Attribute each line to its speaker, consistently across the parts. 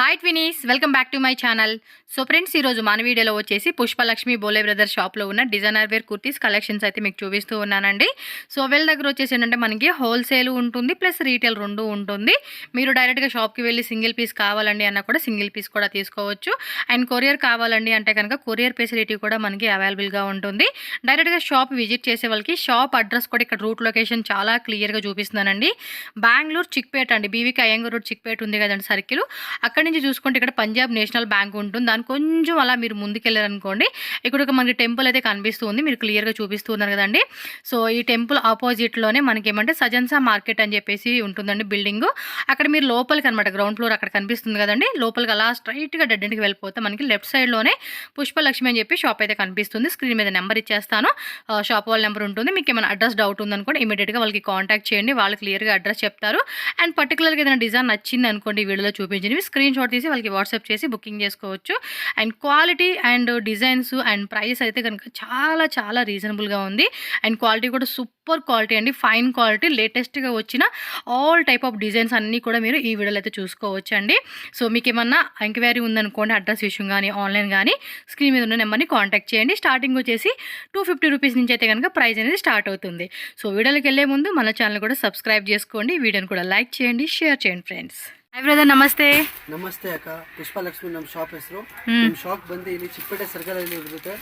Speaker 1: Hi twinnies, welcome back to my channel. So friends, ఈరోజు మన వీడియోలో వచ్చేసి పుష్పలక్ష్మి బోలే బ్రదర్ షాప్లో ఉన్న డిజైనర్ వేర్ కుర్తీస్ కలెక్షన్స్ అయితే మీకు చూపిస్తూ ఉన్నానండి. సో వీళ్ళ దగ్గర వచ్చేసి ఏంటంటే మనకి హోల్సేల్ ఉంటుంది ప్లస్ రీటైల్ రెండు ఉంటుంది. మీరు డైరెక్ట్గా షాప్కి వెళ్ళి సింగిల్ పీస్ కావాలండి అన్న కూడా సింగిల్ పీస్ కూడా తీసుకోవచ్చు. అండ్ కొరియర్ కావాలండి అంటే కనుక కొరియర్ ఫెసిలిటీ కూడా మనకి అవైలబుల్గా ఉంటుంది. డైరెక్ట్గా షాప్ విజిట్ చేసే వాళ్ళకి షాప్ అడ్రస్ కూడా ఇక్కడ రూట్ లొకేషన్ చాలా క్లియర్గా చూపిస్తున్నానండి. బెంగళూరు చిక్పేట అండి, బీవీకి అయ్యంగర్ రోడ్ చిక్పేట ఉంది కదండి సర్కిల్. అక్కడి నుంచి చూసుకుంటే ఇక్కడ పంజాబ్ నేషనల్ బ్యాంక్ ఉంటుంది. దాని కొంచెం అలా మీరు ముందుకెళ్ళారనుకోండి, ఇక్కడ ఒక మనకి టెంపుల్ అయితే కనిపిస్తుంది, మీరు క్లియర్గా చూపిస్తున్నారు కదండి. సో ఈ టెంపుల్ ఆపోజిట్లోనే మనకి ఏమంటే సజన్సా మార్కెట్ అని చెప్పేసి ఉంటుందండి బిల్డింగ్. అక్కడ మీరు లోపలికి అనమాట గ్రౌండ్ ఫ్లోర్ అక్కడ కనిపిస్తుంది కదండి, లోపలికి అలా స్ట్రైట్గా డెడ్ ఎండ్కి వెళ్ళిపోతే మనకి లెఫ్ట్ సైడ్లోనే పుష్పలక్ష్మి అని చెప్పి షాప్ అయితే కనిపిస్తుంది. స్క్రీన్ మీద నెంబర్ ఇచ్చేస్తాను, షాప్ వాళ్ళ నెంబర్ ఉంటుంది. మీకు ఏమైనా అడ్రస్ డౌట్ ఉందనుకోండి ఇమీడియట్గా వాళ్ళకి కాంటాక్ట్ చేయండి, వాళ్ళు క్లియర్గా అడ్రస్ చెప్తారు. అండ్ పర్టికులర్గా ఏదైనా డిజైన్ నచ్చింది అనుకోండి, వీడియోలో చూపించినవి స్క్రీన్ షాట్ తీసి వాళ్ళకి వాట్సాప్ చేసి బుకింగ్ చేసుకోవచ్చు. And quality and designs and price అయితే కనుక చాలా చాలా రీజనబుల్గా ఉంది. అండ్ క్వాలిటీ కూడా సూపర్ క్వాలిటీ అండి, ఫైన్ క్వాలిటీ. లేటెస్ట్గా వచ్చిన ఆల్ టైప్ ఆఫ్ డిజైన్స్ అన్నీ కూడా మీరు ఈ వీడియోలో అయితే చూసుకోవచ్చు అండి. సో మీకు ఏమన్నా ఎంక్వైరీ ఉందనుకోండి, అడ్రస్ విషయం కానీ ఆన్లైన్ కానీ స్క్రీన్ మీద ఉన్న నెంబర్ని కాంటాక్ట్ చేయండి. స్టార్టింగ్ వచ్చేసి 250 రూపీస్ నుంచి అయితే కనుక ప్రైస్ అనేది స్టార్ట్ అవుతుంది. సో వీడియోలోకి వెళ్ళే ముందు మన ఛానల్ కూడా సబ్స్క్రైబ్ చేసుకోండి, వీడియోని కూడా లైక్ చేయండి, షేర్ చేయండి ఫ్రెండ్స్. ಹಾಯ್ ಬ್ರದರ್, ನಮಸ್ತೆ.
Speaker 2: ನಮಸ್ತೆ ಅಕ್ಕ. ಪುಷ್ಪಲಕ್ಷ್ಮಿ ನಮ್ಮ ಶಾಪ್ ಹೆಸರು. ನಮ್ಮ ಶಾಪ್ ಬಂದು ಇಲ್ಲಿ ಚಿಕ್ಕಪೇಟೆ ಸರ್ಕಲ್ ಅಲ್ಲಿ ಇರುತ್ತೆ.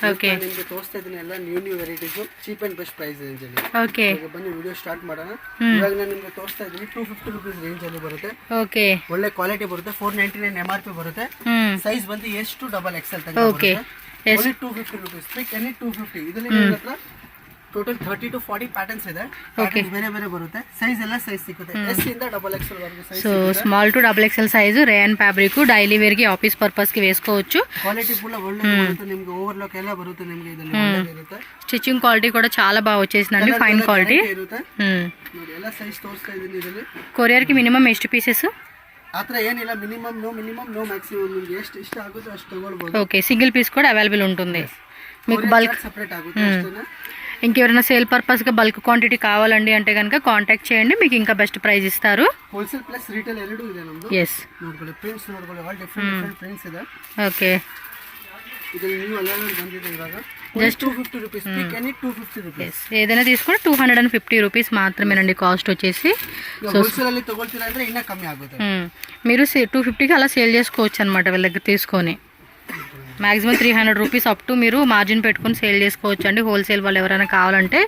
Speaker 2: ಓಕೆ, ನಿಮಗೆ ತೋರಿಸ್ತಾ ಇದ್ದೀನಿ ಎಲ್ಲ new varieties, cheap and best price range ಅಲ್ಲಿ. ಓಕೆ, ಈಗ ಬನ್ನಿ ವಿಡಿಯೋ ಸ್ಟಾರ್ಟ್ ಮಾಡೋಣ. ಇವಾಗ ನಾನು ನಿಮಗೆ ತೋರಿಸ್ತಾ ಇದ್ದೀನಿ 250 ರೂಪೀಸ್ ರೇಂಜ್ ಅಲ್ಲಿ ಬರುತ್ತೆ. ಓಕೆ, ಒಳ್ಳೆ ಕ್ವಾಲಿಟಿ ಬರುತ್ತೆ. 499 MRP ಬರುತ್ತೆ. ಸೈಜ್ ಬಂದು S to XXL ತನಕ ಬರುತ್ತೆ. Only 250 rupees. ಪಿಕ್ ಎನಿ 250. ಇದರಲ್ಲಿ ನಿಮ್ಮ ಹತ್ರ ಟೋಟಲ್ 30 to 40 ಪ್ಯಾಟರ್ನ್ಸ್ ಇದೆ. ಬೇರೆ ಬೇರೆ ಬರುತ್ತೆ. ಸೈಜ್ ಎಲ್ಲ ಸೈಜ್ ಸಿಗುತ್ತೆ. S ಇಂದ XXL ವರೆಗೂ size.
Speaker 1: So small to XXL size rayon fabric daily wear కి ఆఫీస్ పర్పస్ కి వేసుకోవచ్చు.
Speaker 2: క్వాలిటీ కూడా ఒಳ್ಳೆ ಬರುತ್ತೆ. ನಿಮಗೆ ఓవర్లాక్ ಎಲ್ಲ ಬರುತ್ತೆ. ನಿಮಗೆ ಇದರಲ್ಲಿ ಒಳ್ಳೆ ಇರುತ್ತೆ.
Speaker 1: స్టిచ్చింగ్ క్వాలిటీ కూడా చాలా బాగా వచ్చేసిందండి, ఫైన్ క్వాలిటీ
Speaker 2: ಇರುತ್ತೆ. ನೋಡಿ ಎಲ್ಲ ಸೈಜ್ ತೋರಿಸ್ತಾ ಇದ್ದೀನಿ. ಇದರಲ್ಲಿ
Speaker 1: కొరియర్ కి మినిమం ಎಷ್ಟು పీసెస్
Speaker 2: ಆತರ ಏನಿಲ್ಲ. Minimum no maximum. ನಿಮಗೆ ಎಷ್ಟು ಇಷ್ಟ ಆಗುತ್ತೋ ಅಷ್ಟು ತಗೊಳ್ಬಹುದು.
Speaker 1: ఓకే, సింగిల్ పీస్ కూడా అవైలబుల్ ఉంటుంది. మీకు బల్క్
Speaker 2: సెపరేట్ ఆಗುತ್ತೆ అಷ್ಟೇನಾ.
Speaker 1: ఇంకెవరైనా సేల్ పర్పస్గా బల్క్ క్వాంటిటీ కావాలండి అంటే కనుక కాంటాక్ట్ చేయండి, మీకు ఇంకా బెస్ట్ ప్రైస్ ఇస్తారు.
Speaker 2: ಹೋಲ್ಸೇಲ್ ಪ್ಲಸ್ ರಿಟೇಲ್ ಎರಡೂ ಇದೆ ನಮ್ಮದು.
Speaker 1: ಎಸ್,
Speaker 2: ನೋಡ್ಕೊಳ್ಳಿ ಪ್ರಿಂಟ್ಸ್ ನೋಡ್ಕೊಳ್ಳಿ, ಆಲ್ ಡಿಫರೆಂಟ್ ಪ್ರಿಂಟ್ಸ್ ಇದೆ.
Speaker 1: ಓಕೆ,
Speaker 2: ಇದು ನ್ಯೂ ಅಲೈನ್ ಬಂದಿದೆ ಇವಾಗ. Just 250 rupees. Pick any 250 rupees.
Speaker 1: ఏదైనా తీసుకుంటే 250 రూపీస్ మాత్రమేనండి కాస్ట్ వచ్చేసి.
Speaker 2: హోల్సేల్ ಅಲ್ಲಿ ತಗೊಳ್ತೀರಾ ಅಂದ್ರೆ ಇನ್ನೂ ಕಮ್ಮಿ ಆಗುತ್ತೆ.
Speaker 1: మీరు 250కి అలా సేల్ చేసుకోవచ్చు అనమాట వీళ్ళ దగ్గర తీసుకొని. మ్యాక్సిమం 300 రూపీస్ అప్ టు మీరు మార్జిన్ పెట్టుకుని సేల్ చేసుకోవచ్చు అండి. హోల్సేల్ వాళ్ళు ఎవరైనా కావాలంటే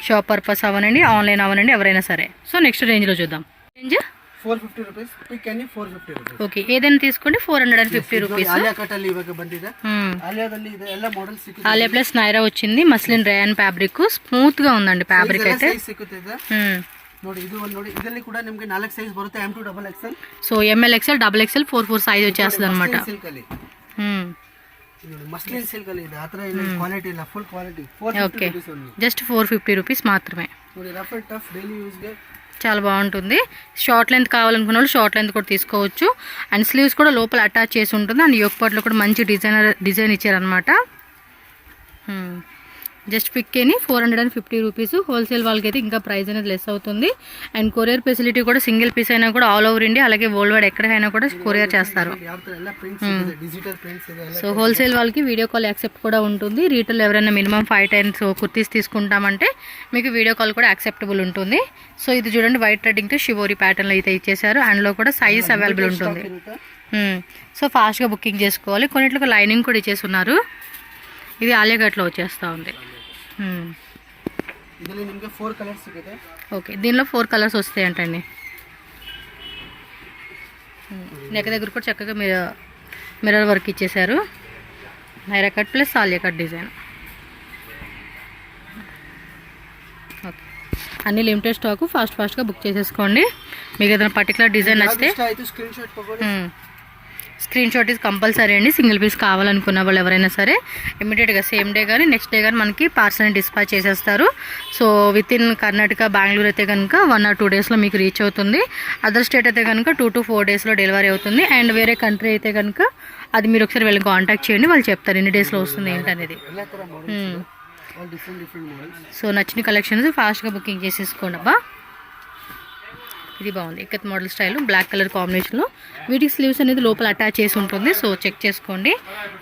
Speaker 1: షాప్ పర్పస్ అవనండి, ఆన్లైన్ అవనండి, ఎవరైనా సరే. సో నెక్స్ట్ రేంజ్లో చూద్దాం. Range
Speaker 2: 450 rupees. Pick any 450 rupees.
Speaker 1: Okay, ఏదైనా తీసుకోండి 450 రూపీస్.
Speaker 2: ఆలియా కట్ ಅಲ್ಲಿ ఇವಾಗ ಬಂದಿದೆ. ఆలియాದಲ್ಲಿ ಇದೆ ಎಲ್ಲ మోడల్స్ ಸಿಗುತ್ತೆ.
Speaker 1: ఆలియా ప్లస్ నైరా వచ్చింది. మస్లిన్ రేయన్ ఫ్యాబ్రిక్ స్మూత్ గా ఉందండి ఫ్యాబ్రిక్ అయితే.
Speaker 2: ಸಿಗುತ್ತೆ ನೋಡಿ. ಇದು ಒಂದು ನೋಡಿ, ಇದರಲ್ಲಿ ಕೂಡ ನಿಮಗೆ 4 ಸೈಜ್ ಬರುತ್ತೆ. M to XXL.
Speaker 1: So ML XL XXL 4 size వచ్చేస్తుంది అనమాట.
Speaker 2: మస్లిన్ సిల్క్ ಅಲ್ಲಿ ಇದೆ. ಆತರ ಇಲ್ಲ, ಕ್ವಾಲಿಟಿ ಇಲ್ಲ, full quality. 450 rupees only.
Speaker 1: Just 450 rupees మాత్రమే.
Speaker 2: ನೋಡಿ, rough and tough daily use ಗೆ
Speaker 1: చాలా బాగుంటుంది. షార్ట్ లెంత్ కావాలనుకున్న వాళ్ళు షార్ట్ లెంత్ కూడా తీసుకోవచ్చు. అండ్ స్లీవ్స్ కూడా లోపల అటాచ్ చేసి ఉంటుంది. అండ్ యోక్ పార్ట్లో కూడా మంచి డిజైన్ ఇచ్చారనమాట. జస్ట్ పిక్ అని 450 రూపీస్. హోల్సేల్ వాళ్ళకి అయితే ఇంకా ప్రైస్ అనేది లెస్ అవుతుంది. అండ్ కొరియర్ ఫెసిలిటీ కూడా సింగిల్ పీస్ అయినా కూడా ఆల్ ఓవర్ ఇండియా, అలాగే వరల్డ్ వైడ్ ఎక్కడికైనా కూడా కొరియర్ చేస్తారు. సో హోల్సేల్ వాళ్ళకి వీడియో కాల్ యాక్సెప్ట్ కూడా ఉంటుంది. రీటైల్ ఎవరైనా మినిమం 5 times కుర్తీస్ తీసుకుంటామంటే మీకు వీడియో కాల్ కూడా యాక్సెప్టబుల్ ఉంటుంది. సో ఇది చూడండి, వైట్ థ్రెడ్డింగ్తో షివోరీ ప్యాటర్న్లో అయితే ఇచ్చేసారు. అందులో కూడా సైజ్ అవైలబుల్ ఉంటుంది. సో ఫాస్ట్గా బుకింగ్ చేసుకోవాలి. కొన్నిట్లకు లైనింగ్ కూడా ఇచ్చేస్తున్నారు. ఇది ఆలియా కట్లో వచ్చేస్తూ ఉంది.
Speaker 2: ಇದರಲ್ಲಿ ನಿಮಗೆ 4 ಕಲರ್ಸ್ ಸಿಗುತ್ತೆ.
Speaker 1: ఓకే, దీనిలో 4 కలర్స్ వస్తాయి అంటండి. నెక్ దగ్గర కూడా చక్కగా మిర్రర్ వర్క్ ఇచ్చేసారు. Naira cut plus Alia cut design. Okay, అన్ని లిమిటెడ్ స్టాక్. ఫాస్ట్గా బుక్ చేసేసుకోండి. మీకు ఏదైనా పర్టికులర్ డిజైన్ నచ్చితే స్క్రీన్ షాట్ ఇది కంపల్సరీ అండి. సింగిల్ పీస్ కావాలనుకున్న వాళ్ళు ఎవరైనా సరే ఇమీడియట్గా సేమ్ డే కానీ నెక్స్ట్ డే కానీ మనకి పార్సల్ డిస్పాచ్ చేసేస్తారు. So with in Karnataka, Bengaluru అయితే కనుక 1 or 2 డేస్లో మీకు రీచ్ అవుతుంది. అదర్ స్టేట్ అయితే కనుక 2 to 4 డేస్లో డెలివరీ అవుతుంది. అండ్ వేరే కంట్రీ అయితే కనుక అది మీరు ఒకసారి వెళ్ళి కాంటాక్ట్ చేయండి, వాళ్ళు చెప్తారు ఎన్ని డేస్లో వస్తుంది ఏంటనేది. సో నచ్చిన కలెక్షన్స్ ఫాస్ట్గా బుకింగ్ చేసేసుకోండి అబ్బా. ఇది బాగుంది, ikat model style black colour కాంబినేషన్లో. వీటికి స్లీవ్స్ అనేది లోపల అటాచ్ చేసి ఉంటుంది. సో చెక్ చేసుకోండి.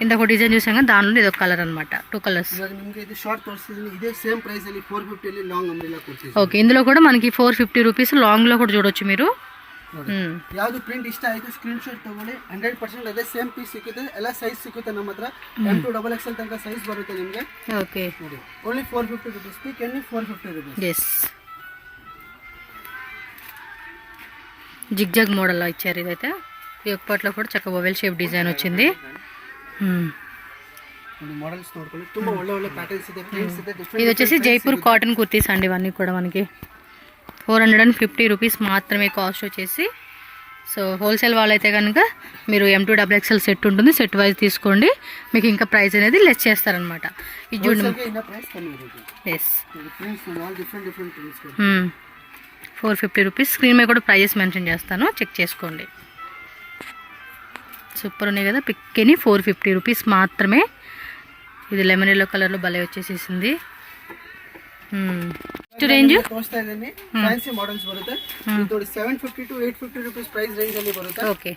Speaker 1: ఇందాక డిజైన్ చూసాం కదా, దానిలో ఇది ఒక కలర్ అనమాట, 2 కలర్స్.
Speaker 2: ಇವಾಗ ನಿಮಗೆ ಇದು ಶಾರ್ಟ್ ತೋರಿಸಿದ್ದೀನಿ, ಇದೇ ಸೇಮ್ ಪ್ರೈಸ್ ಅಲ್ಲಿ 450 ಅಲ್ಲಿ ಲಾಂಗ್ ಅಂಬ್ರೆಲಾ ಕೊಡ್ತೀವಿ.
Speaker 1: ఓకే, ఇందులో కూడా మనకి 450 రూపీస్ లాంగ్లో కూడా చూడొచ్చు మీరు.
Speaker 2: ಯಾವುದು ಪ್ರಿಂಟ್ ಇಷ್ಟ ಆಯಿತು ಸ್ಕ್ರೀನ್ ಶಾಟ್ ತಗೊಳ್ಳಿ. 100% ಅದೇ ಸೇಮ್ ಪೀಸ್ ಸಿಗುತ್ತೆ, ಎಲ್ಲ ಸೈಜ್ ಸಿಗುತ್ತೆ ನಮ್ಮ ಹತ್ರ. M2XXL ತನಕ ಸೈಜ್ ಬರುತ್ತೆ ನಿಮಗೆ.
Speaker 1: ఓకే,
Speaker 2: ನೋಡಿ ಓನ್ಲಿ 450 rupees. ಪೀಕ್ ಎಣ್ಣೆ 450 rupees.
Speaker 1: ఎస్, జిగ్జాగ్ మోడల్లో ఇచ్చారు. ఇదైతే ఈ ఒక్కట్లో కూడా చక్కగా ఓవెల్ షేప్ డిజైన్ వచ్చింది.
Speaker 2: మోడల్స్ ನೋಡ್ಕೊಳ್ಳಿ, ತುಂಬಾ ಒಳ್ಳೆ ಒಳ್ಳೆ ಪ್ಯಾಟರ್ನ್ಸ್ ಇದೆ, ಪ್ರಿಂಟ್ಸ್ ಇದೆ.
Speaker 1: ఇది వచ్చేసి జైపూర్ కాటన్ కుర్తీస్ అండి. ఇవన్నీ కూడా మనకి 450 రూపీస్ మాత్రమే కాస్ట్ వచ్చేసి. సో హోల్సేల్ వాళ్ళైతే కనుక మీరు M2XXL సెట్ ఉంటుంది, సెట్ వైజ్ తీసుకోండి, మీకు ఇంకా ప్రైస్ అనేది లెస్ చేస్తారనమాట. ఇది చూడండి, ఎస్, 450 రూపీస్. స్క్రీన్ మీద కూడా ప్రైజెస్ మెన్షన్ చేస్తాను, చెక్ చేసుకోండి. సూపర్ ఉన్నాయి కదా, పిక్కెని 450 రూపీస్ మాత్రమే. ఇది లెమన్ ఎల్లో కలర్లో భలే వచ్చేసేసింది. రేంజ్
Speaker 2: ತೋರಿಸ್ತಾ ಇದ್ದೀನಿ, ಫ್ಯಾನ್ಸಿ ಮಾಡೆಲ್ಸ್ ಬರುತ್ತೆ. ಇದು 750 to 850 ರೂಪೀಸ್ ಪ್ರೈಸ್ ರೇಂಜ್ ಅಲ್ಲಿ ಬರುತ್ತೆ.
Speaker 1: ఓకే,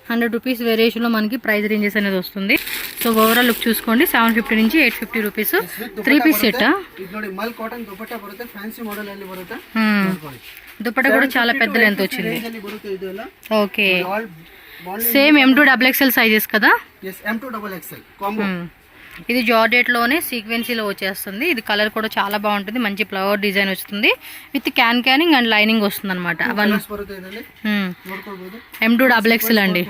Speaker 1: 100 రూపీస్ వేరియేషన్లో మనకి ప్రైస్ రేంజెస్ అనేది వస్తుంది. సో ఓవరాల్ లుక్ చూసుకోండి, 750 నుంచి 850 రూపీస్. 3 piece set.
Speaker 2: ఇది ನೋಡಿ మల్ కాటన్ దుపట్టా బರುತ್ತೆ, ఫ్యాన్సీ మోడల్ ಅಲ್ಲಿ ಬರುತ್ತೆ.
Speaker 1: దుపట్టా కూడా చాలా పెద్ద లెంత్ వచ్చింది.
Speaker 2: ರೇಂಜ್ ಅಲ್ಲಿ ಬರುತ್ತೆ ಇದು ಎಲ್ಲ.
Speaker 1: ఓకే, సేమ్ M2XXL సైజెస్ కదా.
Speaker 2: yes, M2XXL combo.
Speaker 1: ఇది జార్జెట్లోనే సీక్వెన్సీలో వచ్చేస్తుంది. ఇది కలర్ కూడా చాలా బాగుంటుంది, మంచి ఫ్లవర్ డిజైన్ వస్తుంది విత్ క్యానింగ్ అండ్ లైనింగ్ వస్తుంది అనమాట. M2XXL అండి.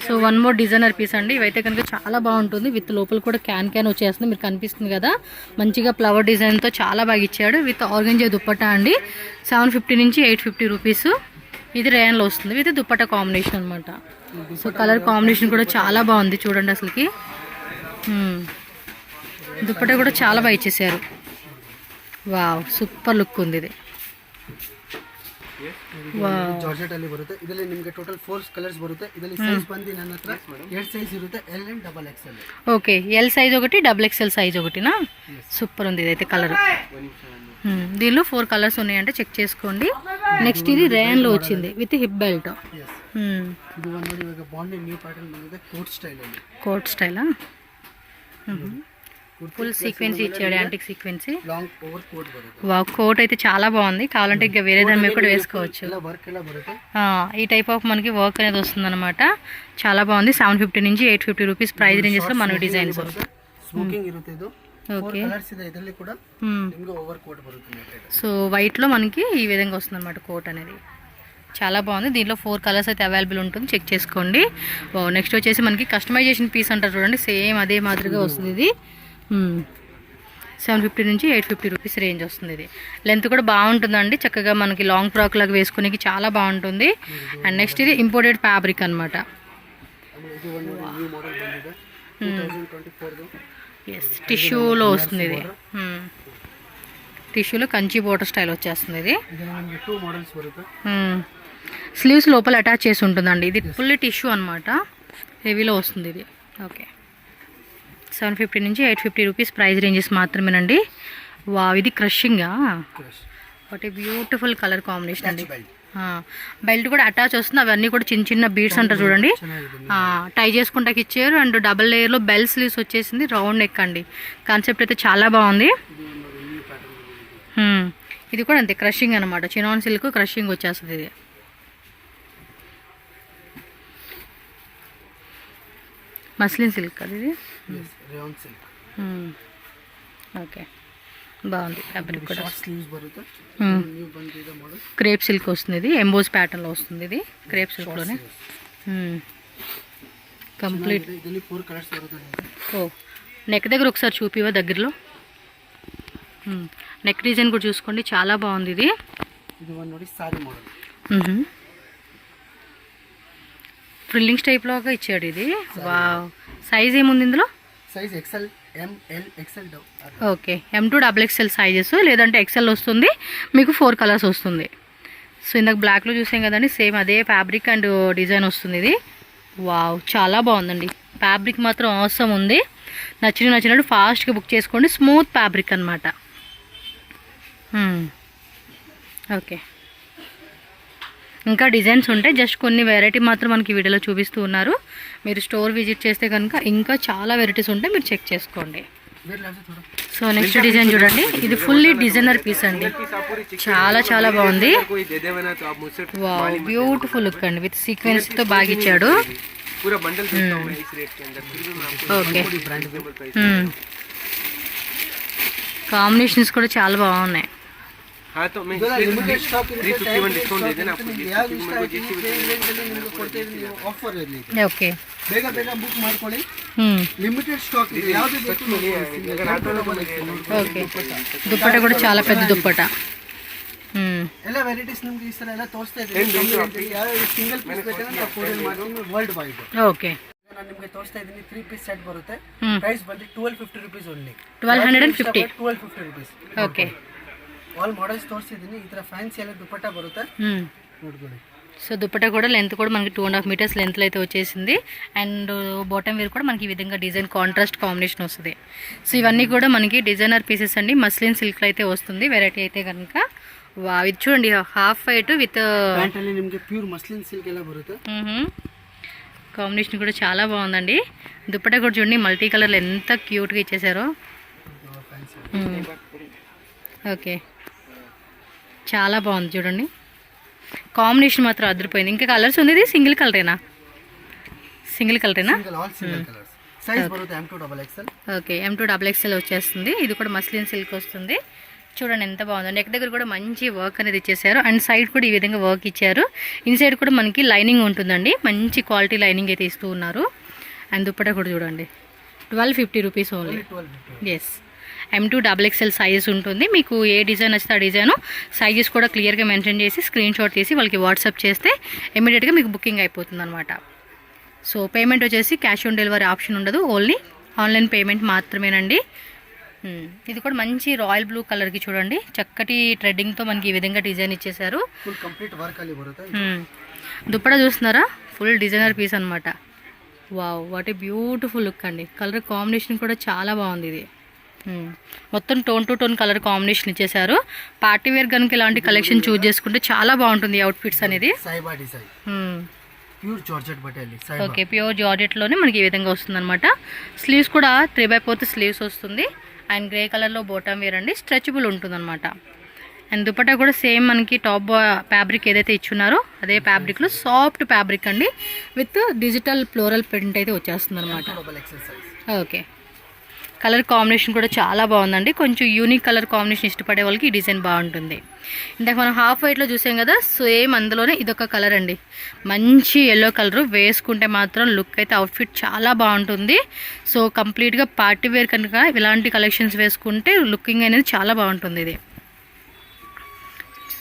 Speaker 1: సో 1 మోర్ డిజైనర్ పీస్ అండి. ఇవైతే కనుక చాలా బాగుంటుంది, విత్ లోపల కూడా క్యాన్ వచ్చేస్తుంది, మీరు కనిపిస్తుంది కదా, మంచిగా ఫ్లవర్ డిజైన్తో చాలా బాగా ఇచ్చాడు. విత్ ఆర్గంజా దుప్పట్టా అండి. 750 నుంచి 850 రూపీస్. ఇది రేయన్లో వస్తుంది విత్ దుప్పట్టా కాంబినేషన్ అనమాట. సో కలర్ కాంబినేషన్ కూడా చాలా బాగుంది చూడండి అసలుకి. దుప్పట్టా కూడా చాలా బాగా ఇచ్చేసారు. వావ్, సూపర్ లుక్ ఉంది ఇది.
Speaker 2: ಜಾರ್ಜೆಟ್ ಅಲ್ಲಿ ಬರುತ್ತೆ. ಇದರಲ್ಲಿ ನಿಮಗೆ ಟೋಟಲ್ 4 ಕಲರ್ಸ್ ಬರುತ್ತೆ. ಇದರಲ್ಲಿ ಸೈಜ್ ಬಂದು ನನ್ನ ಹತ್ರ 2 ಸೈಜ್ ಇರುತ್ತೆ, L and XXL.
Speaker 1: Okay, L size ఒకటి, XXL సైజ్ ఒకటినా. సూపర్ ఉంది ఇదైతే కలర్. దీనిలో 4 కలర్స్ ఉన్నాయంటే చెక్ చేసుకోండి. నెక్స్ట్ ఇది రేయన్లో వచ్చింది విత్ హిప్ బెల్ట్.
Speaker 2: ಇದು ಒಂದು ಇವಾಗ ಬಾಂಡ್ ನ್ಯೂ ಪ್ಯಾಟರ್ನ್ ಬಂದಿದೆ, ಕೋಟ್ ಸ್ಟೈಲ್ ಅಲ್ಲಿ.
Speaker 1: కోట్ స్టైలా, ఫుల్ సీక్వెన్సీ ఇచ్చాడు, యాంటిక్ సీక్వెన్సీ.
Speaker 2: లాంగ్ ఓవర్ కోట్ బರುತ್ತೆ.
Speaker 1: వా, కోట్ అయితే చాలా బాగుంది. కావాలంటే ఇంకా వేరే దాని మీద కూడా వేసుకోవచ్చు.
Speaker 2: ಎಲ್ಲ ವರ್ಕ್ ಎಲ್ಲ ಬರುತ್ತೆ.
Speaker 1: ఈ టైప్ ఆఫ్ మనకి వర్క్ అనేది వస్తుంది అనమాట. చాలా బాగుంది. 750 నుంచి 850 రూపీస్ ప్రైస్ రేంజెస్ లో మన డిజైన్స్.
Speaker 2: స్మోకింగ్ ఇರುತ್ತೆ. ಇದು
Speaker 1: ఓకే,
Speaker 2: కలర్స్ ಇದೆ, ಇದರಲ್ಲಿ ಕೂಡ ನಿಮಗೆ ఓవర్ కోట్ ಬರುತ್ತೆ.
Speaker 1: సో వైట్ లో మనకి ఈ విధంగా వస్తుంది అనమాట కోట్ అనేది. చాలా బాగుంది. దీంట్లో 4 కలర్స్ అయితే అవైలబుల్ ఉంటుంది, చెక్ చేసుకోండి. నెక్స్ట్ వచ్చేసి మనకి కస్టమైజేషన్ పీస్ అంటారు చూడండి, సేమ్ అదే మాదిరిగా వస్తుంది ఇది. 750 నుంచి 850 రూపీస్ రేంజ్ వస్తుంది. ఇది లెంత్ కూడా బాగుంటుందండి, చక్కగా మనకి లాంగ్ ఫ్రాక్ లాగా వేసుకునేకి చాలా బాగుంటుంది. అండ్ నెక్స్ట్ ఇది ఇంపోర్టెడ్ ఫ్యాబ్రిక్ అనమాట. ఎస్, టిష్యూలో వస్తుంది ఇది. టిష్యూలో కంచి బోర్డర్ స్టైల్ వచ్చేస్తుంది ఇది. స్లీవ్స్ లోపల అటాచ్ చేసి ఉంటుందండి. ఇది ఫుల్ టిష్యూ అనమాట, హెవీలో వస్తుంది ఇది. ఓకే, 750 నుంచి 850 రూపీస్ ప్రైస్ రేంజెస్ మాత్రమేనండి. వా, ఇది క్రషింగా, what a beautiful colour combination అండి. బెల్ట్ కూడా అటాచ్ వస్తుంది. అవన్నీ కూడా చిన్న చిన్న బీడ్స్ అంటారు చూడండి, టై చేసుకుంటాకి ఇచ్చారు. అండ్ డబల్ లేయర్లో బెల్ స్లీవ్స్ వచ్చేసింది, రౌండ్ నెక్ అండి. కాన్సెప్ట్ అయితే చాలా బాగుంది. ఇది కూడా అంతే, క్రషింగ్ అనమాట, చినాన్ సిల్క్ క్రషింగ్ వచ్చేస్తుంది. ఇది మస్లిన్ సిల్క్ అది. ఇది ఓకే, బాగుంది. ఫ్యాబ్రిక్ కూడా క్రేప్ సిల్క్ వస్తుంది. ఇది ఎంబోస్ ప్యాటర్న్లో వస్తుంది. ఇది క్రేప్ సిల్క్లోనే కంప్లీట్. ఓ, నెక్ దగ్గర ఒకసారి చూపివా దగ్గరలో. నెక్ డిజైన్ కూడా చూసుకోండి, చాలా బాగుంది. ఇది ఫ్రిల్లింగ్స్ టైప్లోగా ఇచ్చాడు ఇది. వావ్, సైజ్ ఏముంది ఇందులో?
Speaker 2: Size XL, M, L, XL.
Speaker 1: Okay, M2XXL sizes, లేదంటే XL వస్తుంది. మీకు 4 కలర్స్ వస్తుంది. సో ఇందాక బ్లాక్లో చూసాం కదండి, సేమ్ అదే ఫ్యాబ్రిక్ అండ్ డిజైన్ వస్తుంది ఇది. వావ్, చాలా బాగుందండి. ఫ్యాబ్రిక్ మాత్రం అవసరం ఉంది. నచ్చినట్టు ఫాస్ట్గా బుక్ చేసుకోండి. స్మూత్ ఫ్యాబ్రిక్ అనమాట. ఓకే, ఇంకా డిజైన్స్ ఉంటాయి, జస్ట్ కొన్ని వెరైటీ మాత్రం మనకి వీడియోలో చూపిస్తూ ఉన్నారు. మీరు స్టోర్ విజిట్ చేస్తే కనుక ఇంకా చాలా వెరైటీస్ ఉంటాయి, మీరు చెక్ చేసుకోండి. సో నెక్స్ట్ డిజైన్ చూడండి, ఇది ఫుల్లీ డిజైనర్ పీస్ అండి, చాలా చాలా బాగుంది. వావ్, బ్యూటిఫుల్ లుక్ అండి, విత్ సీక్వెన్స్ తో బాగా ఇచ్చాడు. ఓకే, కాంబినేషన్స్ కూడా చాలా బాగున్నాయి.
Speaker 3: हाँ तो मैं
Speaker 2: लिमिटेड स्टॉक
Speaker 3: 351 डिस्काउंट दे देना आपको
Speaker 2: ಆಫರ್ ಇರಲಿ.
Speaker 1: ಓಕೆ,
Speaker 2: ಬೇಗ ಬೇಗ ಬುಕ್ ಮಾಡ್ಕೊಳ್ಳಿ, లిమిటెడ్ స్టాక్ ಇದೆ. ಯಾವುದು ಬೇಕು
Speaker 1: ఓకే. దుప్పట కూడా చాలా పెద్ద దుప్పట.
Speaker 2: ಎಲ್ಲ ವೆರೈಟೀಸ್ ನಿಮ್ಗೆ ಈ ಸಲ ಎಲ್ಲ ತೋರಿಸ್ತಾ ಇದ್ದೀನಿ. ಯಾವ ಸಿಂಗಲ್ ಪೀಸ್ ಬೇಕಂದ್ರೆ ನಾವು ಕೊರಿಯರ್ ಮಾಡ್ತೀವಿ ವರ್ಲ್ಡ್ ವೈಡ್.
Speaker 1: ಓಕೆ,
Speaker 2: ನಾನು ನಿಮಗೆ ತೋರಿಸ್ತಾ ಇದ್ದೀನಿ 3 ಪೀಸ್ ಸೆಟ್ ಬರುತ್ತೆ. ಪ್ರೈಸ್ ಬಂದು 1250 rupees only. 1250 rupees.
Speaker 1: Okay,
Speaker 2: all models ತೋರಿಸಿದ್ದೀನಿ. ಈ ತರ ಫ್ಯಾನ್ಸಿ ಎಲ್ಲ ದುಪ್ಪಟ್ಟ ಬರುತ್ತೆ, ನೋಡ್ಕೊಳ್ಳಿ.
Speaker 1: సో దుప్పట కూడా లెంత్ కూడా మనకి 2.5 meters లెంత్లో అయితే వచ్చేసింది. అండ్ బాటమ్ వేర్ కూడా మనకి ఈ విధంగా డిజైన్ కాంట్రాస్ట్ కాంబినేషన్ వస్తుంది. సో ఇవన్నీ కూడా మనకి డిజైనర్ పీసెస్ అండి, మస్లిన్ సిల్క్లో అయితే వస్తుంది వెరైటీ అయితే కనుక. వా, ఇది చూడండి, హాఫ్ వైట్ విత్
Speaker 2: ಪ್ಯಾಂಟ್ ಅಲ್ಲಿ ನಿಮಗೆ ಪ್ಯೂರ್ ಮಸ್ಲಿನ್ ಸಿಲ್ಕ್ ಎಲ್ಲ ಬರುತ್ತೆ.
Speaker 1: కాంబినేషన్ కూడా చాలా బాగుందండి. దుప్పట కూడా చూడండి, మల్టీ కలర్లో ఎంత క్యూట్గా ఇచ్చేసారో. ఓకే, చాలా బాగుంది చూడండి, కాంబినేషన్ మాత్రం అదిరిపోయింది. ఇంకా కలర్స్ ఉంది, ఇది సింగిల్ కలరేనా? సింగిల్ కలరేనా?
Speaker 2: సైజ్ బರುತ್ತೆ M2XXL.
Speaker 1: ఓకే, M2XXL వచ్చేస్తుంది. ఇది కూడా మస్లిన్ సిల్క్ వస్తుంది. చూడండి ఎంత బాగుందో, నెక్ దగ్గర కూడా మంచి వర్క్ అనేది ఇచ్చేసారు. అండ్ సైడ్ కూడా ఈ విధంగా వర్క్ ఇచ్చారు. ఇన్సైడ్ కూడా మనకి లైనింగ్ ఉంటుందండి, మంచి క్వాలిటీ లైనింగ్ అయితే ఇస్తూ ఉన్నారు. అండ్ దుప్పట కూడా చూడండి, 1250 rupees only. Yes, M2XXL size ఉంటుంది. మీకు ఏ డిజైన్ వస్తే ఆ డిజైన్ సైజెస్ కూడా క్లియర్గా మెన్షన్ చేసి స్క్రీన్ షాట్ తీసి వాళ్ళకి వాట్సాప్ చేస్తే ఇమీడియట్గా మీకు బుకింగ్ అయిపోతుంది అనమాట. సో పేమెంట్ వచ్చేసి క్యాష్ ఆన్ డెలివరీ ఆప్షన్ ఉండదు, ఓన్లీ ఆన్లైన్ పేమెంట్ మాత్రమేనండి. ఇది కూడా మంచి రాయల్ బ్లూ కలర్కి చూడండి, చక్కటి థ్రెడ్డింగ్తో మనకి ఈ విధంగా డిజైన్ ఇచ్చేసారు. దుప్పట చూస్తున్నారా, ఫుల్ డిజైనర్ పీస్ అనమాట. Wow, what a beautiful look అండి. కలర్ కాంబినేషన్ కూడా చాలా బాగుంది. ఇది మొత్తం tone to tone colour combination ఇచ్చేసారు. పార్టీ వేర్ కనుక ఇలాంటి కలెక్షన్ చూస్ చేసుకుంటే చాలా బాగుంటుంది అవుట్ ఫిట్స్ అనేది. ఓకే, ప్యూర్ జార్జెట్లోనే మనకి ఈ విధంగా వస్తుంది అనమాట. స్లీవ్స్ కూడా 3/4 స్లీవ్స్ వస్తుంది. అండ్ గ్రే కలర్లో బోటమ్ వేర్ అండి, స్ట్రెచబుల్ ఉంటుంది అనమాట. అండ్ దుపట్టా కూడా సేమ్ మనకి టాప్ ఫ్యాబ్రిక్ ఏదైతే ఇచ్చున్నారో అదే ఫ్యాబ్రిక్లో సాఫ్ట్ ఫ్యాబ్రిక్ అండి, విత్ డిజిటల్ ఫ్లోరల్ ప్రింట్ అయితే వచ్చేస్తుంది అనమాట. ఓకే, కలర్ కాంబినేషన్ కూడా చాలా బాగుందండి. కొంచెం యూనిక్ కలర్ కాంబినేషన్ ఇష్టపడే వాళ్ళకి ఈ డిజైన్ బాగుంటుంది. ఇందాక మనం హాఫ్ వైట్లో చూసాం కదా, సేమ్ అందులోనే ఇదొక కలర్ అండి, మంచి ఎల్లో కలర్. వేసుకుంటే మాత్రం లుక్ అయితే అవుట్ఫిట్ చాలా బాగుంటుంది. సో కంప్లీట్గా పార్టీ వేర్ కనుక ఇలాంటి కలెక్షన్స్ వేసుకుంటే లుకింగ్ అనేది చాలా బాగుంటుంది. ఇది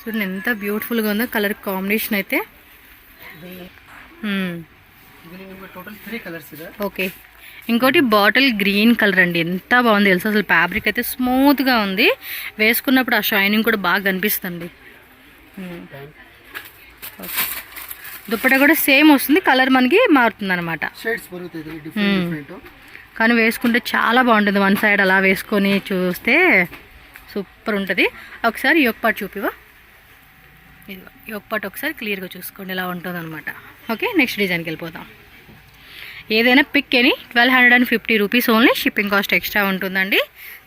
Speaker 1: చూడండి ఎంత బ్యూటిఫుల్గా ఉందో కలర్ కాంబినేషన్ అయితే. ఓకే, ఇంకోటి బాటిల్ గ్రీన్ కలర్ అండి, ఎంత బాగుంది తెలుసు. అసలు ఫ్యాబ్రిక్ అయితే స్మూత్గా ఉంది, వేసుకున్నప్పుడు ఆ షైనింగ్ కూడా బాగా కనిపిస్తుంది. దుప్పట కూడా సేమ్ వస్తుంది, కలర్ మనకి మారుతుంది అనమాట. కానీ వేసుకుంటే చాలా బాగుంటుంది. వన్ సైడ్ అలా వేసుకొని చూస్తే సూపర్ ఉంటుంది. ఒకసారి యోక్ పార్ట్ చూపివా, ఇదిగో యోక్ పార్ట్ ఒకసారి క్లియర్గా చూసుకోండి, ఇలా ఉంటుంది అనమాట. ఓకే, నెక్స్ట్ డిజైన్కి వెళ్ళిపోతాం. ఏదైనా పిక్ అని 1250 rupees only. Shipping cost extra ఉంటుందండి,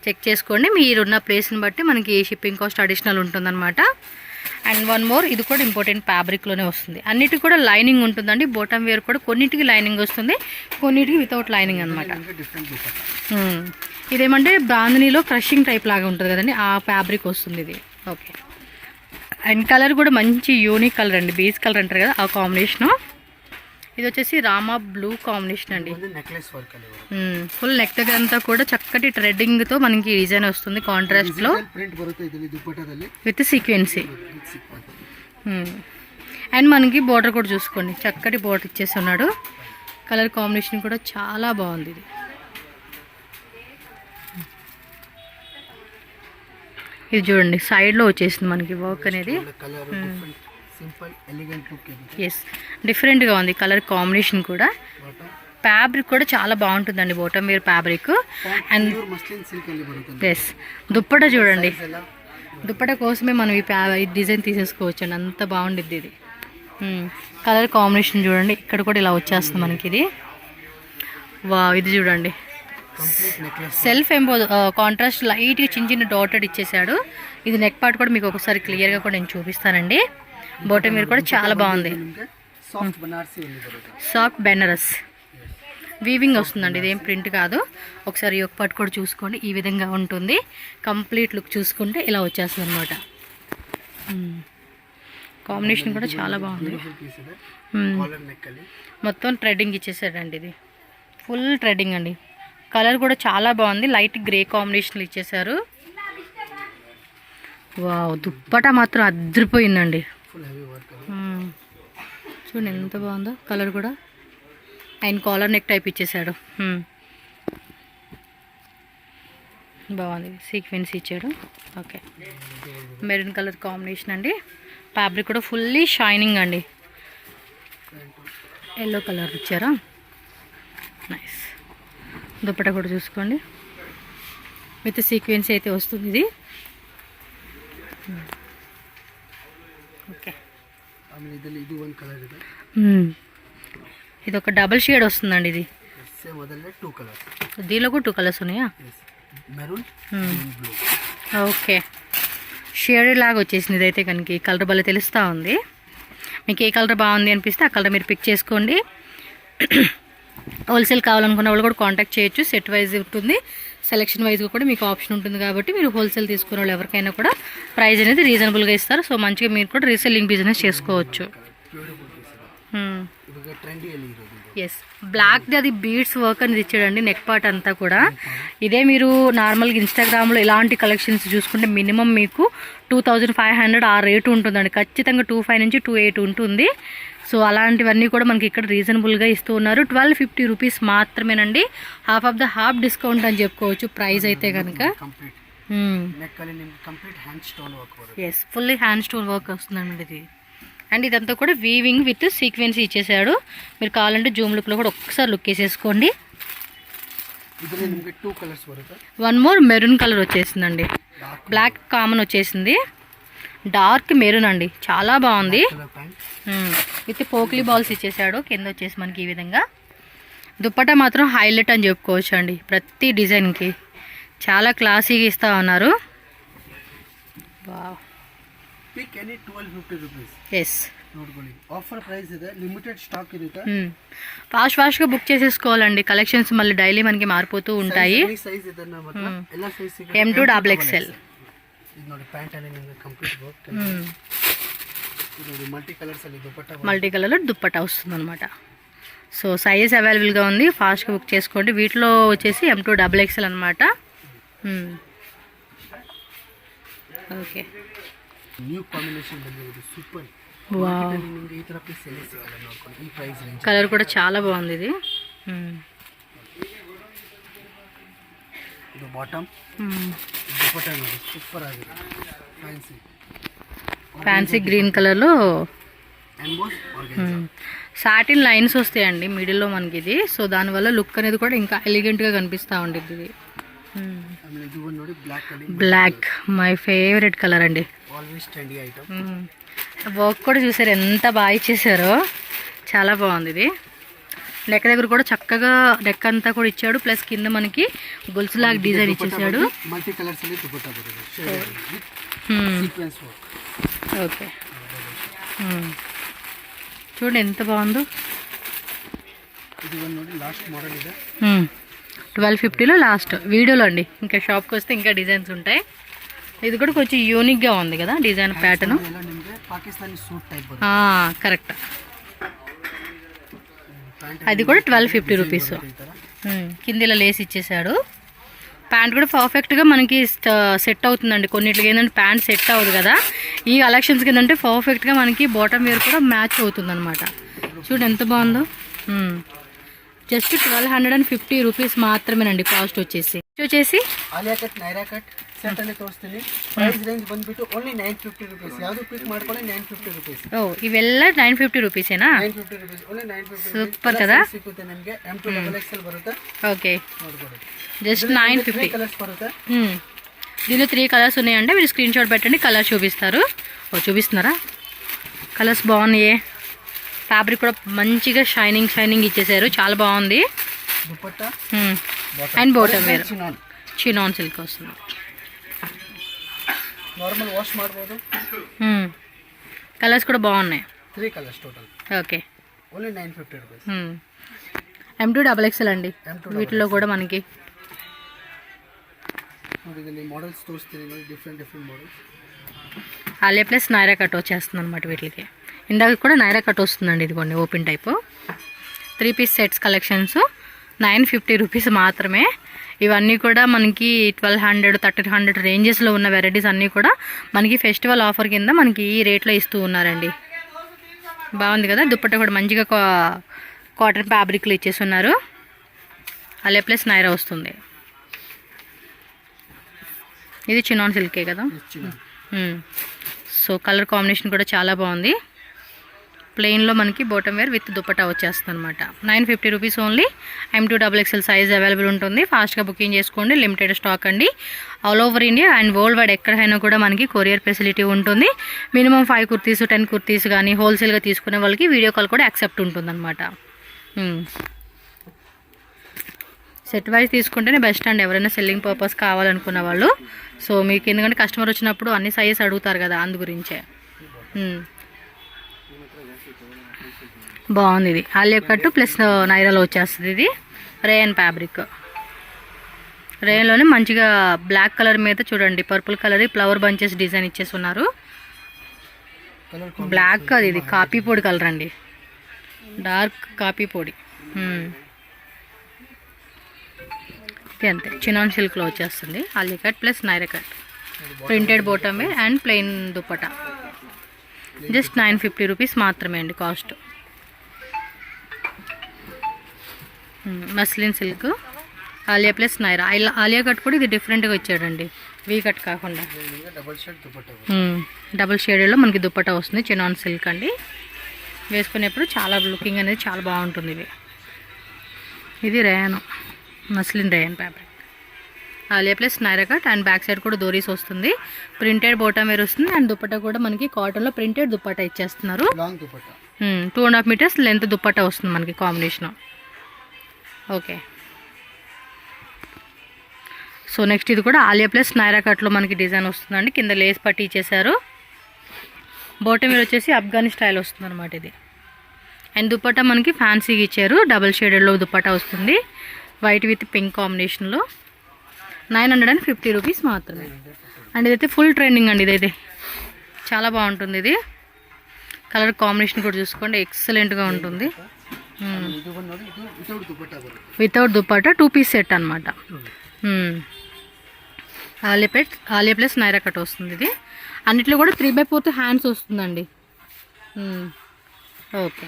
Speaker 1: చెక్ చేసుకోండి. మీరున్న ప్లేస్ని బట్టి మనకి షిప్పింగ్ కాస్ట్ అడిషనల్ ఉంటుందన్నమాట. అండ్ వన్ మోర్, ఇది కూడా ఇంపార్టెంట్ ఫ్యాబ్రిక్లోనే వస్తుంది. అన్నిటికీ కూడా లైనింగ్ ఉంటుందండి. బాటమ్ వేర్ కూడా కొన్నిటికి లైనింగ్ వస్తుంది, కొన్నిటికి వితౌట్ లైనింగ్ అనమాట. ఇదేమంటే బాందినీలో క్రషింగ్ టైప్ లాగా ఉంటుంది కదండి, ఆ ఫ్యాబ్రిక్ వస్తుంది ఇది. ఓకే, అండ్ కలర్ కూడా మంచి యూనిక్ కలర్ అండి, బీచ్ కలర్ అంటారు కదా ఆ కాంబినేషను. ఇది వచ్చేసి రామా బ్లూ కాంబినేషన్ అండి. ఫుల్ నెక్ దగ్గర అంతా కూడా చక్కటి థ్రెడ్డింగ్తో మనకి డిజైన్ వస్తుంది కాంట్రాస్ట్లో విత్ సీక్వెన్సీ. అండ్ మనకి బోర్డర్ కూడా చూసుకోండి, చక్కటి బోర్డర్ ఇచ్చేసి ఉన్నాడు. కలర్ కాంబినేషన్ కూడా చాలా బాగుంది. ఇది ఇది చూడండి, సైడ్లో వచ్చేసింది మనకి వర్క్ అనేది. ఎస్, డిఫరెంట్గా ఉంది కలర్ కాంబినేషన్ కూడా. ఫ్యాబ్రిక్ కూడా చాలా బాగుంటుందండి, bottom wear fabric. And yes, dupatta చూడండి దుప్పట కోసమే మనం ఈ డిజైన్ తీసేసుకోవచ్చు అండి, అంత బాగుండిద్ది ఇది. కలర్ కాంబినేషన్ చూడండి, ఇక్కడ కూడా ఇలా వచ్చేస్తుంది మనకి ఇది. వా, ఇది చూడండి
Speaker 2: కంప్లీట్ నెక్లెస్
Speaker 1: సెల్ఫ్ కాంట్రాస్ట్ లైట్గా చిన్న చిన్న డాటెడ్ ఇచ్చేసాడు. ఇది నెక్ పార్ట్ కూడా మీకు ఒకసారి క్లియర్గా కూడా నేను చూపిస్తానండి. బాటమ్ మీరు కూడా చాలా బాగుంది,
Speaker 2: సాఫ్ట్ బనారసి ఉంది బరుతా.
Speaker 1: సాఫ్ట్ బెనారస్ వీవింగ్ వస్తుందండి, ఇదేం ప్రింట్ కాదు. ఒకసారి యొక్క పార్ట్ కూడా చూసుకోండి, ఈ విధంగా ఉంటుంది. కంప్లీట్ లుక్ చూసుకుంటే ఇలా వచ్చేస్తుంది అనమాట. కాంబినేషన్ కూడా చాలా బాగుంది.
Speaker 2: పీస్ ಇದೆ. కాలర్ నెక్ ಅಲ್ಲಿ
Speaker 1: మొత్తం థ్రెడ్డింగ్ ఇచ్చేసాడండి, ఇది ఫుల్ థ్రెడ్డింగ్ అండి. కలర్ కూడా చాలా బాగుంది, లైట్ గ్రే కాంబినేషన్లు ఇచ్చేసారు. వావ్, దుప్పట మాత్రం అదిరిపోయిందండి.
Speaker 2: ఫుల్ హెవీ వర్క్ అది.
Speaker 1: చూడండి ఎంత బాగుందో కలర్ కూడా. ఆయన కాలర్ నెక్ టైప్ ఇచ్చేసాడు. బాగుంది, సీక్వెన్స్ ఇచ్చాడు. ఓకే, మెరూన్ కలర్ కాంబినేషన్ అండి. ఫ్యాబ్రిక్ కూడా ఫుల్లీ షైనింగ్ అండి. ఎల్లో కలర్ ఇచ్చారా, నైస్. దుప్పట కూడా చూసుకోండి, విత్ సీక్వెన్స్ అయితే వస్తుంది ఇది. ఓకే,
Speaker 2: ಆಮೇಲೆ ಇದರಲ್ಲಿ ಇದು ಒಂದು ಕಲರ್ ಇದೆ.
Speaker 1: ఇది ఒక డబుల్ షేడ్ వస్తుందండి. ఇది
Speaker 2: ಸೇಮ್ ಅದಲ್ಲೇ 2 కలర్స్.
Speaker 1: దీనిలో కూడా 2 కలర్స్ ఉన్నాయా?
Speaker 2: Maroon blue.
Speaker 1: ఓకే, షేడ్ లాగా వచ్చేసింది ఇదైతే కనుక. ఈ కలర్ భలే తెలుస్తూ ఉంది. మీకు ఏ కలర్ బాగుంది అనిపిస్తే ఆ కలర్ మీరు పిక్ చేసుకోండి. హోల్సేల్ కావాలనుకున్న వాళ్ళు కూడా కాంటాక్ట్ చేయొచ్చు. సెట్ వైజ్ ఉంటుంది, సెలెక్షన్ వైజ్గా కూడా మీకు ఆప్షన్ ఉంటుంది. కాబట్టి మీరు హోల్సేల్ తీసుకున్న వాళ్ళు ఎవరికైనా కూడా ప్రైస్ అనేది రీజనబుల్గా ఇస్తారు. సో మంచిగా మీరు కూడా రీసెల్లింగ్ బిజినెస్ చేసుకోవచ్చు.
Speaker 2: ట్రెండీಯಲ್ಲಿ ಇರೋದು.
Speaker 1: ఎస్, బ్లాక్ది అది బీడ్స్ వర్క్ అనేది ఇచ్చాడండి నెక్ పార్ట్ అంతా కూడా. ఇదే మీరు నార్మల్గా ఇన్స్టాగ్రామ్లో ఇలాంటి కలెక్షన్స్ చూసుకుంటే మినిమం మీకు 2500 ఆ రేటు ఉంటుందండి. ఖచ్చితంగా 25 నుంచి 28 ఉంటుంది. సో అలాంటివన్నీ కూడా మనకి ఇక్కడ రీజనబుల్గా ఇస్తూ ఉన్నారు. 1250 రూపీస్ మాత్రమేనండి. Half of the half discount అని చెప్పుకోవచ్చు ప్రైస్ అయితే కనుక. Yes, fully hand stone work వస్తుందండి ఇది. అండ్ ఇదంతా కూడా వీవింగ్ విత్ సీక్వెన్స్ ఇచ్చేసాడు. మీరు కావాలంటే జూమ్ లుక్లో కూడా ఒక్కసారి లుక్ వేసేసుకోండి. వన్ మోర్ మెరూన్ కలర్ వచ్చేసిందండి. బ్లాక్ కామన్ వచ్చేసింది, డార్క్ మెరూన్ అండి, చాలా బాగుంది. విత్ పోక్లీ బాల్స్ ఇచ్చేసాడు కింద వచ్చేసి మనకి ఈ విధంగా. దుప్పట మాత్రం హైలైట్ అని చెప్పుకోవచ్చు అండి. ప్రతి డిజైన్కి చాలా క్లాసీగా ఇస్తా ఉన్నారు. Wow,
Speaker 2: pick any 1250 rupees.
Speaker 1: Yes,
Speaker 2: ನೋಡ್ಕೊಳ್ಳಿ, ಆಫರ್ ಪ್ರೈಸ್ ಇದೆ, ಲಿಮಿಟೆಡ್ ಸ್ಟಾಕ್ ಇರುತ್ತೆ.
Speaker 1: ఫాస్ట్గా బుక్ చేసేసుకోవాలండి. కలెక్షన్స్ మళ్ళీ డైలీ మనకి మారిపోతూ ఉంటాయి.
Speaker 2: ಸೈಜ್ ಇದೆ ನಮ್ಮ ಹತ್ರ, ಎಲ್ಲ ಸೈಜ್ ಸಿಗುತ್ತೆ.
Speaker 1: M2 XXL.
Speaker 2: ಇದು ನೋಡಿ ಪ್ಯಾಂಟ್ ಅಲ್ಲಿ ನಿಮಗೆ ಕಂಪ್ಲೀಟ್ ವರ್ಕ್. ಇದು ನೋಡಿ ಮಲ್ಟಿ ಕಲರ್ಸ್ ಅಲ್ಲಿ ದುಪಟ್ಟಾ,
Speaker 1: మల్టీ కలర్లో దుప్పట్టా వస్తుంది అనమాట. సో సైజ్ అవైలబుల్గా ఉంది, ఫాస్ట్గా బుక్ చేసుకోండి. వీటిలో వచ్చేసి M2 XXL అనమాట. ఓకే,
Speaker 2: ನ್ಯೂ ಕಾಂಬಿನೇಷನ್ ಬಂದಿರೋದು ಸೂಪರ್.
Speaker 1: వావ్,
Speaker 2: ನಿಮಗೆ ಈ ತರ ಪೀಸ್ ಎಲ್ಲ ಸಿಗಲ್ಲ ನೋಡ್ಕೊಳ್ಳಿ ಈ ಪ್ರೈಸ್ ರೇಂಜ್.
Speaker 1: కలర్ కూడా చాలా బాగుంది ఇది.
Speaker 2: ಇದು ಬಾಟಮ್ ದುಪಟ್ಟಾ ನೋಡಿ ಸೂಪರ್ ಆಗಿದೆ,
Speaker 1: ఫ్యాన్సీ గ్రీన్ కలర్లో
Speaker 2: ఎంబోస్ ఆర్గెన్జా.
Speaker 1: సాటిన్ లైన్స్ వస్తాయండి మిడిల్లో మనకి ఇది. సో దానివల్ల లుక్ అనేది కూడా ఇంకా ఎలిగెంట్గా కనిపిస్తూ ఉంటుంది ఇది.
Speaker 2: ಆಮೇಲೆ ಇದು ಒಂದು ನೋಡಿ ಬ್ಲಾಕ್ ಅಲ್ಲಿ,
Speaker 1: బ్లాక్ మై ఫేవరెట్ కలర్ అండి.
Speaker 2: Always trendy item.
Speaker 1: వర్క్ కూడా చూసారు ఎంత బాగా ఇచ్చేసారో, చాలా బాగుంది ఇది. నెక్ దగ్గర కూడా చక్కగా నెక్ అంతా కూడా ఇచ్చాడు. ప్లస్ కింద మనకి గొలుసులాగా డిజైన్ ఇచ్చేసాడు.
Speaker 2: మల్టీ కలర్స్ ಅಲ್ಲಿ ದುಪಟ್ಟಾ ಬರುತ್ತೆ, సీక్వెన్స్ వర్క్.
Speaker 1: ఓకే, చూడండి ఎంత బాగుందో.
Speaker 2: ఇది ಒಂದು ನೋಡಿ లాస్ట్ మోడల్ ಇದೆ.
Speaker 1: 1250లో లాస్ట్ వీడియోలో అండి. ఇంకా షాప్కి వస్తే ఇంకా డిజైన్స్ ఉంటాయి. ఇది కూడా కొంచెం యూనిక్గా ఉంది కదా డిజైన్ ప్యాటర్న్.
Speaker 2: ಎಲ್ಲ ನಿಮಗೆ ಪಾಕಿಸ್ತಾನಿ ಸೂಟ್ ಟೈಪ್ ಬರುತ್ತೆ.
Speaker 1: కరెక్ట్, అది కూడా 1250 రూపీస్. కింద ఇలా లేస్ ఇచ్చేసాడు. ప్యాంట్ కూడా పర్ఫెక్ట్గా మనకి సెట్ అవుతుందండి. కొన్నిటికి ఏంటంటే ప్యాంట్ సెట్ అవ్వదు కదా, ఈ కలెక్షన్స్కి ఏంటంటే పర్ఫెక్ట్గా మనకి బాటమ్ వేర్ కూడా మ్యాచ్ అవుతుంది అనమాట. చూడండి ఎంత బాగుందో. జస్ట్ 1250 రూపీస్ మాత్రమేనండి కాస్ట్ వచ్చేసి.
Speaker 2: Alia cut Naira cut set ಅಲ್ಲಿ ತೋರಿಸ್ತೀನಿ. ಪ್ರೈಸ್ ರೇಂಜ್ ಬಂದ್ಬಿಟ್ಟು ಓನ್ಲಿ 950 ರೂಪೀಸ್. ಯಾವುದು ಪಿಕ್ ಮಾಡ್ಕೊಳ್ಳಿ 950 ರೂಪೀಸ್.
Speaker 1: ఓ ఇವೆಲ್ಲ 950 రూపీసేనా?
Speaker 2: 950 ರೂಪೀಸ್, ಓನ್ಲಿ 950.
Speaker 1: సూపర్ కదా.
Speaker 2: ಸಿಗುತ್ತೆ ನಿಮಗೆ. M2 XXL ಬರುತ್ತೆ.
Speaker 1: ఓకే,
Speaker 2: ನೋಡ್ಕೊಳ್ಳಿ,
Speaker 1: జస్ట్ 950
Speaker 2: ಕಲರ್ಸ್ ಬರುತ್ತೆ.
Speaker 1: దీనిలో 3 కలర్స్ ఉన్నాయంటే మీరు స్క్రీన్ షాట్ పెట్టండి, కలర్ చూపిస్తారు. చూపిస్తున్నారా? కలర్స్ బాగున్నాయి. ఫ్యాబ్రిక్ కూడా మంచిగా షైనింగ్ ఇచ్చేసారు, చాలా బాగుంది.
Speaker 2: Dupatta
Speaker 1: and bottom wear chinon silk వస్తుంది.
Speaker 2: నార్మల్ వాష్ ಮಾಡ್ಬೋದು.
Speaker 1: కలర్స్ కూడా బాగున్నాయి.
Speaker 2: 3 colours total.
Speaker 1: Okay,
Speaker 2: only 950 rupees.
Speaker 1: M2XXL అండి. వీటిలో కూడా మనకి
Speaker 2: ಇದರಲ್ಲಿ మోడల్స్ తోರಿಸ್ತೀನಿ ನೋಡಿ, different models.
Speaker 1: Alia plus Naira cut వచ్చేస్తుంది అనమాట వీటికి. ఇందాక కూడా నైరా కట్ వస్తుందండి, ఇది కొన్ని open type 3 piece sets collections 950 rupees మాత్రమే. ఇవన్నీ కూడా మనకి 1200 1300 రేంజెస్లో ఉన్న వెరైటీస్ అన్నీ కూడా మనకి ఫెస్టివల్ ఆఫర్ కింద మనకి ఈ రేట్లో ఇస్తూ ఉన్నారండి. బాగుంది కదా. దుప్పట్టా కూడా మంచిగా కాటన్ ఫ్యాబ్రిక్లు ఇచ్చేస్తున్నారు. అలే ప్లస్ నైరా వస్తుంది. ఇది చినాన్ సిల్కే కదా. సో కలర్ కాంబినేషన్ కూడా చాలా బాగుంది. ప్లెయిన్లో మనకి బాటమ్ వేర్ విత్ దుపట్టా వచ్చేస్తుంది అనమాట. 950 rupees only. M2XXL size available ఉంటుంది. ఫాస్ట్గా బుకింగ్ చేసుకోండి, లిమిటెడ్ స్టాక్ అండి. All over India and world wide ఎక్కడైనా కూడా మనకి కొరియర్ ఫెసిలిటీ ఉంటుంది. మినిమం 5 కుర్తీస్ 10 కుర్తీస్ కానీ హోల్సేల్గా తీసుకునే వాళ్ళకి వీడియో కాల్ కూడా యాక్సెప్ట్ ఉంటుంది అనమాట. సెట్ వైజ్ తీసుకుంటేనే బెస్ట్ అండి, ఎవరైనా సెల్లింగ్ పర్పస్ కావాలనుకున్న వాళ్ళు. సో మీకు ఎందుకంటే కస్టమర్ వచ్చినప్పుడు అన్ని సైజెస్ అడుగుతారు కదా, అందు గురించే. బాగుంది. ఇది ఆలియా కట్టు ప్లస్ నైరాలో వచ్చేస్తుంది. ఇది రేయన్ ఫ్యాబ్రిక్. రేయన్లోనే మంచిగా బ్లాక్ కలర్ మీద చూడండి purple colour flower bunches design ఇచ్చేస్తున్నారు. బ్లాక్ అది, ఇది కాపీ పొడి కలర్ అండి, డార్క్ కాపీ పొడి. అంతే చినాన్ సిల్క్లో వచ్చేస్తుంది. Alia cut plus Naira cut, printed bottom wear and plain dupatta. Just 950 rupees మాత్రమే అండి cost. Muslin silk Alia plus Naira. Alia cut కూడా ఇది డిఫరెంట్గా ఇచ్చాడండి, వీ కట్ కాకుండా డబుల్ షేడెడ్లో మనకి దుపట్టా వస్తుంది. చినాన్ సిల్క్ అండి. వేసుకునేప్పుడు చాలా లుకింగ్ అనేది చాలా బాగుంటుంది. ఇది rayon muslin rayon fabric. Alia plus Naira cut and back side కూడా డోరీస్ వస్తుంది. ప్రింటెడ్ బాటమ్ వేర్ వస్తుంది అండ్ దుపట్టా కూడా మనకి కాటన్లో ప్రింటెడ్ దుపట్టా ఇచ్చేస్తున్నారు. 2.5 మీటర్స్ లెంత్ దుపట్టా వస్తుంది మనకి కాంబినేషన్. ఓకే, సో నెక్స్ట్ ఇది కూడా ఆలియా ప్లస్ నైరా కట్లో మనకి డిజైన్ వస్తుందండి. కింద లేస్ పట్టి ఇచ్చేసారు. బాటమ్ వేర్ వచ్చేసి ఆఫ్ఘనీ స్టైల్ వస్తుంది అనమాట ఇది. అండ్ దుపట్టా మనకి ఫ్యాన్సీగా ఇచ్చారు, డబల్ షేడెడ్లో దుపట్టా వస్తుంది, వైట్ విత్ పింక్ కాంబినేషన్లో. 950 రూపీస్ మాత్రమే. అండ్ ఇదైతే ఫుల్ ట్రెండింగ్ అండి, ఇదైతే చాలా బాగుంటుంది. ఇది కలర్ కాంబినేషన్ కూడా చూసుకోండి, ఎక్సలెంట్గా ఉంటుంది. వితౌట్ దుపట్టా 2 పీస్ సెట్ అనమాట. ఆలియా ప్లస్ నైరా కట్ వస్తుంది. ఇది అన్నిట్లో కూడా 3/4 హ్యాండ్స్ వస్తుందండి. ఓకే.